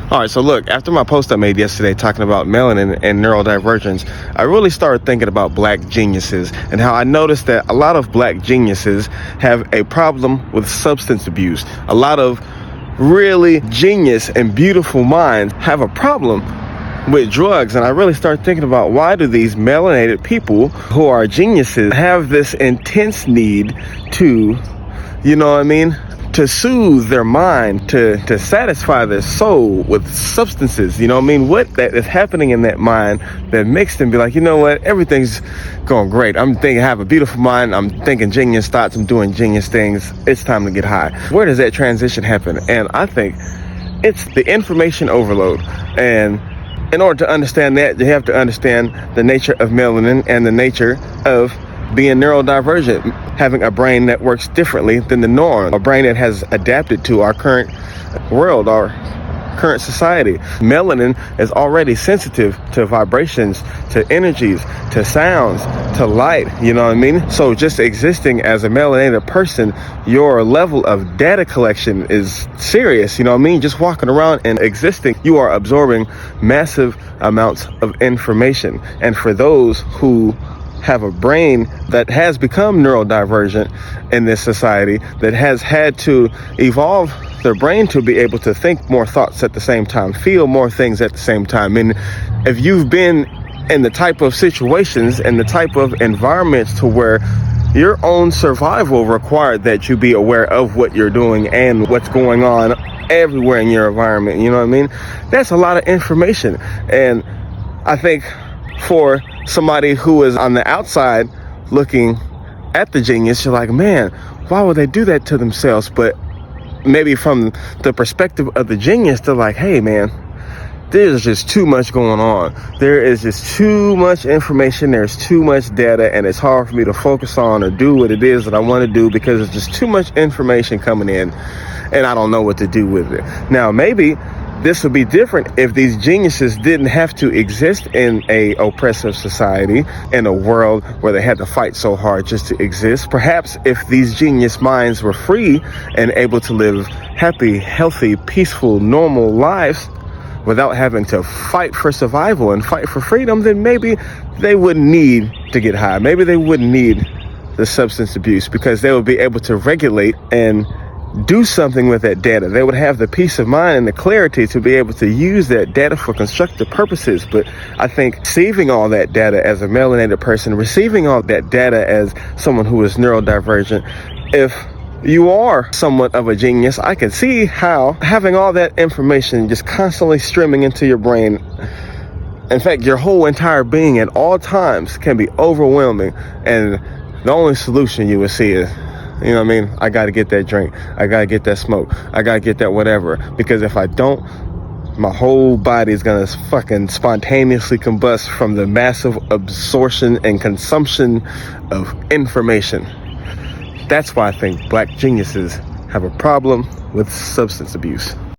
All right, so look, after my post I made yesterday talking about melanin and neurodivergence, I really started thinking about black geniuses and how I noticed that a lot of black geniuses have a problem with substance abuse. A lot of really genius and beautiful minds have a problem with drugs, and I really started thinking about why do these melanated people who are geniuses have this intense need to, to soothe their mind, to satisfy their soul with substances. What that is happening in that mind that makes them be like, you know what, everything's going great. I have a beautiful mind. I'm thinking genius thoughts. I'm doing genius things. It's time to get high. Where does that transition happen? And I think it's the information overload. And in order to understand that, you have to understand the nature of melanin and the nature of being neurodivergent, having a brain that works differently than the norm, a brain that has adapted to our current world, our current society. Melanin is already sensitive to vibrations, to energies, to sounds, to light, So just existing as a melanated person, your level of data collection is serious, Just walking around and existing, you are absorbing massive amounts of information. And for those who have a brain that has become neurodivergent in this society, that has had to evolve their brain to be able to think more thoughts at the same time, feel more things at the same time. And if you've been in the type of situations and the type of environments to where your own survival required that you be aware of what you're doing and what's going on everywhere in your environment, that's a lot of information. And I think for somebody who is on the outside looking at the genius, you're like, man, why would they do that to themselves? But maybe from the perspective of the genius, they're like, hey, man, there's just too much going on. There is just too much information. There's too much data, and it's hard for me to focus on or do what it is that I want to do because there's just too much information coming in, and I don't know what to do with it. Now, maybe this would be different if these geniuses didn't have to exist in a oppressive society, in a world where they had to fight so hard just to exist. Perhaps if these genius minds were free and able to live happy, healthy, peaceful, normal lives without having to fight for survival and fight for freedom, then maybe they wouldn't need to get high. Maybe they wouldn't need the substance abuse because they would be able to regulate and do something with that data. They would have the peace of mind and the clarity to be able to use that data for constructive purposes. But I think receiving all that data as a melanated person, receiving all that data as someone who is neurodivergent, if you are somewhat of a genius, I can see how having all that information just constantly streaming into your brain, in fact, your whole entire being at all times, can be overwhelming. And the only solution you would see is, I got to get that drink. I got to get that smoke. I got to get that whatever. Because if I don't, my whole body is going to fucking spontaneously combust from the massive absorption and consumption of information. That's why I think black geniuses have a problem with substance abuse.